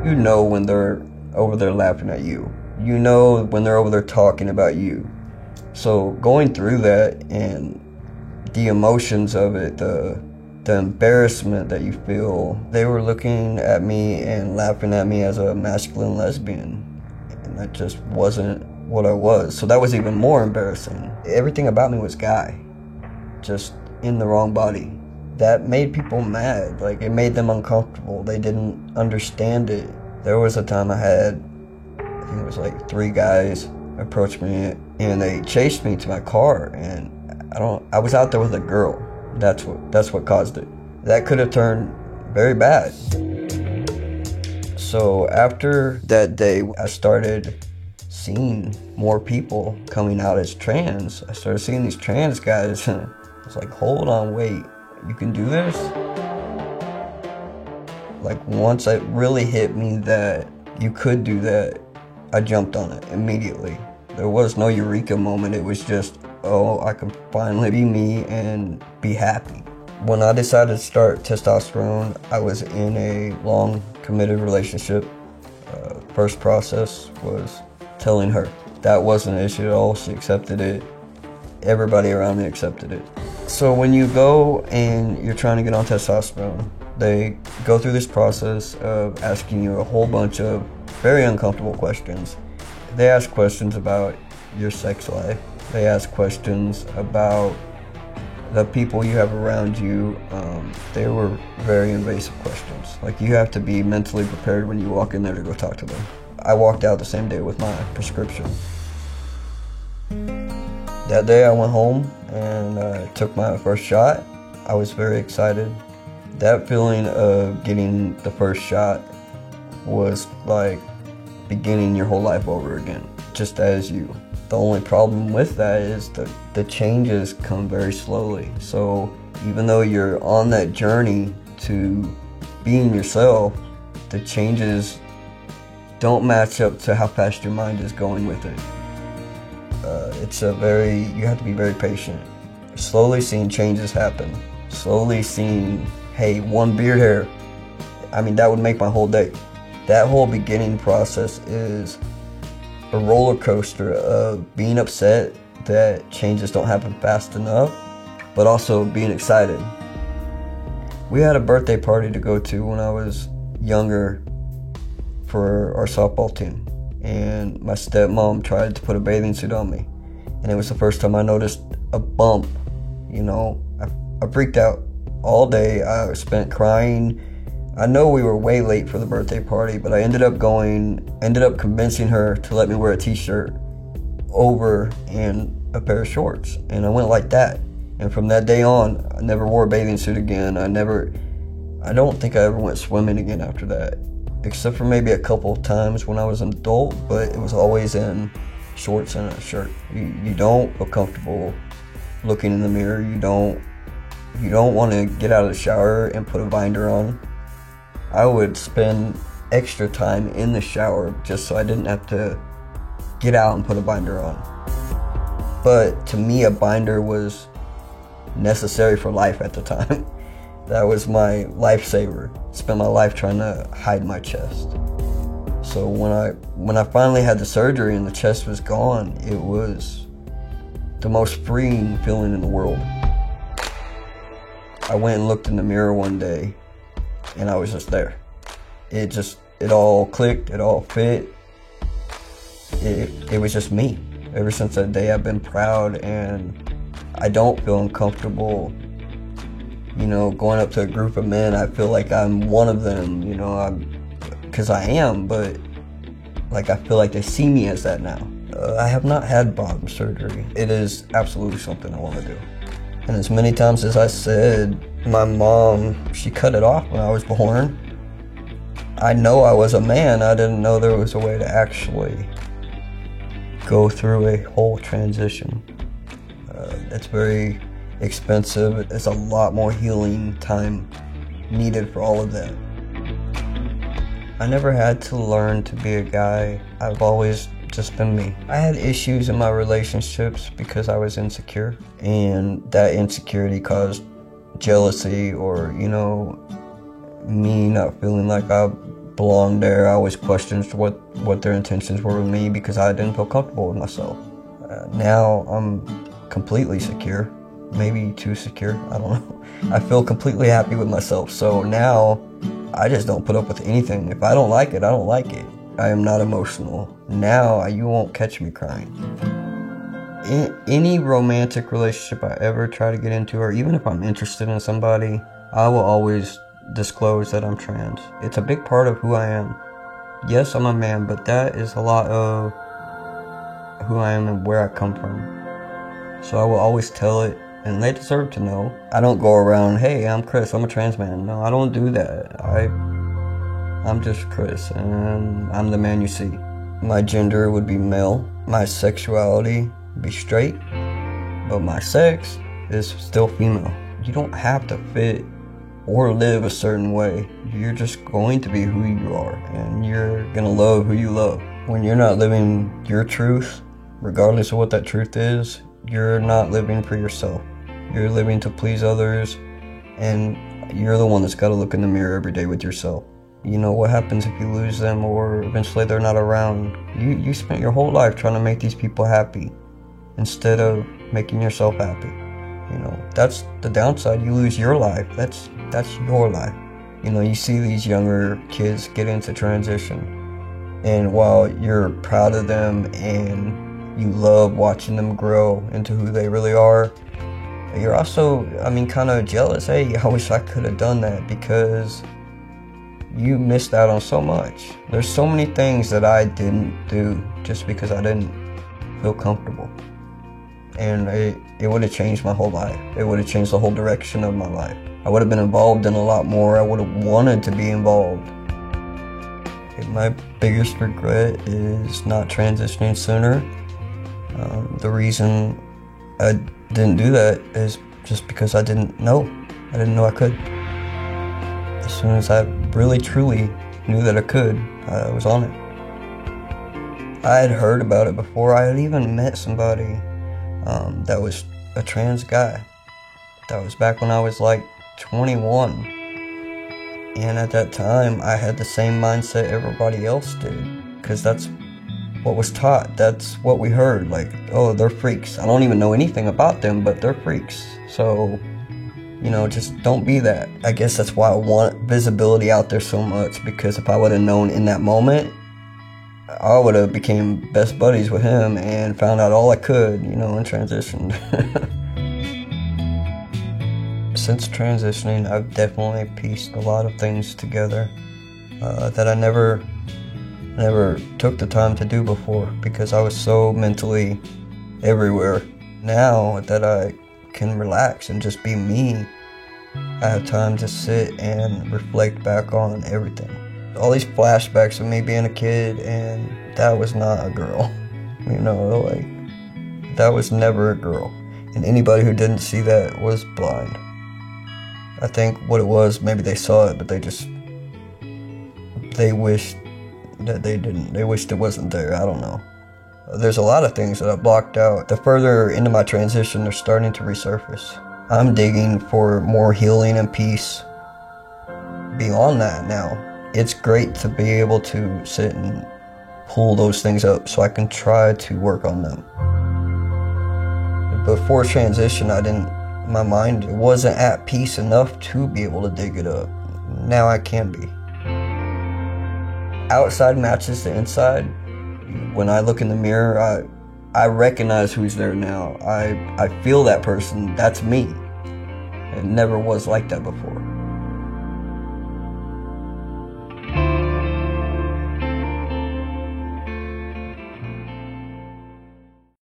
You know when they're over there laughing at you. You know when they're over there talking about you. So going through that and the emotions of it, the embarrassment that you feel, they were looking at me and laughing at me as a masculine lesbian. And that just wasn't what I was. So that was even more embarrassing. Everything about me was guy, just in the wrong body. That made people mad. Like, it made them uncomfortable. They didn't understand it. There was a time I think it was like 3 guys approached me and they chased me to my car, and I was out there with a girl. That's what caused it. That could have turned very bad. So after that day, I started seeing more people coming out as trans. I started seeing these trans guys, and I was like, hold on, wait, you can do this? Like, once it really hit me that you could do that, I jumped on it immediately. There was no eureka moment. It was just, oh, I can finally be me and be happy. When I decided to start testosterone, I was in a long, committed relationship. First process was telling her. That wasn't an issue at all. She accepted it. Everybody around me accepted it. So when you go and you're trying to get on testosterone, they go through this process of asking you a whole bunch of very uncomfortable questions. They ask questions about your sex life. They ask questions about the people you have around you. They were very invasive questions. Like, you have to be mentally prepared when you walk in there to go talk to them. I walked out the same day with my prescription. That day I went home and took my first shot. I was very excited. That feeling of getting the first shot was like beginning your whole life over again, just as you. The only problem with that is the changes come very slowly. So even though you're on that journey to being yourself, the changes don't match up to how fast your mind is going with it. You have to be very patient. Slowly seeing changes happen. Slowly seeing, hey, 1 beard hair. I mean, that would make my whole day. That whole beginning process is a roller coaster of being upset that changes don't happen fast enough, but also being excited. We had a birthday party to go to when I was younger for our softball team, and my stepmom tried to put a bathing suit on me, and it was the first time I noticed a bump. You know, I freaked out all day. I spent crying. I know we were way late for the birthday party, but I ended up convincing her to let me wear a t-shirt over and a pair of shorts, and I went like that. And from that day on, I never wore a bathing suit again. I don't think I ever went swimming again after that, except for maybe a couple of times when I was an adult, but it was always in shorts and a shirt. You don't feel comfortable looking in the mirror. You don't want to get out of the shower and put a binder on. I would spend extra time in the shower just so I didn't have to get out and put a binder on. But to me, a binder was necessary for life at the time. That was my lifesaver. Spent my life trying to hide my chest. So when I finally had the surgery and the chest was gone, it was the most freeing feeling in the world. I went and looked in the mirror one day, and I was just there. It all clicked, it all fit. It was just me. Ever since that day, I've been proud, and I don't feel uncomfortable, you know, going up to a group of men. I feel like I'm one of them, you know, because I am, but like, I feel like they see me as that now. I have not had bottom surgery. It is absolutely something I want to do. And as many times as I said, my mom, she cut it off when I was born. I know I was a man. I didn't know there was a way to actually go through a whole transition. It's very expensive. It's a lot more healing time needed for all of that. I never had to learn to be a guy. I've always just been me. I had issues in my relationships because I was insecure, and that insecurity caused jealousy, or, you know, me not feeling like I belonged there. I always questioned what their intentions were with me because I didn't feel comfortable with myself. Now I'm completely secure, maybe too secure, I don't know. I feel completely happy with myself, so now I just don't put up with anything. If I don't like it, I don't like it. I am not emotional. Now you won't catch me crying. In any romantic relationship I ever try to get into, or even if I'm interested in somebody, I will always disclose that I'm trans. It's a big part of who I am. Yes, I'm a man, but that is a lot of who I am and where I come from. So I will always tell it, and they deserve to know. I don't go around, hey, I'm Chris, I'm a trans man. No, I don't do that. I'm just Chris, and I'm the man you see. My gender would be male. My sexuality would be straight, but my sex is still female. You don't have to fit or live a certain way. You're just going to be who you are, and you're gonna love who you love. When you're not living your truth, regardless of what that truth is, you're not living for yourself. You're living to please others, and you're the one that's got to look in the mirror every day with yourself. You know what happens if you lose them or eventually they're not around? You spent your whole life trying to make these people happy instead of making yourself happy. You know, that's the downside. You lose your life. That's your life. You know, you see these younger kids get into transition, and while you're proud of them and you love watching them grow into who they really are, you're also, kind of jealous. Hey, I wish I could have done that because you missed out on so much. There's so many things that I didn't do just because I didn't feel comfortable. And it would have changed my whole life. It would have changed the whole direction of my life. I would have been involved in a lot more. I would have wanted to be involved. My biggest regret is not transitioning sooner. The reason I didn't do that is just because I didn't know. I didn't know I could. As soon as I really truly knew that I could, I was on it. I had heard about it before. I had even met somebody that was a trans guy. That was back when I was like 21. And at that time, I had the same mindset everybody else did, because that's what was taught. That's what we heard, like, oh, they're freaks. I don't even know anything about them, but they're freaks. So, you know, just don't be that. I guess that's why I want visibility out there so much, because if I would have known in that moment, I would have became best buddies with him and found out all I could, you know, and transitioned. Since transitioning, I've definitely pieced a lot of things together that I never took the time to do before, because I was so mentally everywhere. Now that I can relax and just be me, I have time to sit and reflect back on everything. All these flashbacks of me being a kid, and that was not a girl. You know, like, that was never a girl. And anybody who didn't see that was blind. I think what it was, maybe they saw it, but they wished that they didn't. They wished it wasn't there. I don't know. There's a lot of things that I blocked out. The further into my transition, they're starting to resurface. I'm digging for more healing and peace beyond that now. It's great to be able to sit and pull those things up so I can try to work on them. Before transition, my mind wasn't at peace enough to be able to dig it up. Now I can be. Outside matches the inside. When I look in the mirror, I recognize who's there now. I feel that person. That's me. It never was like that before.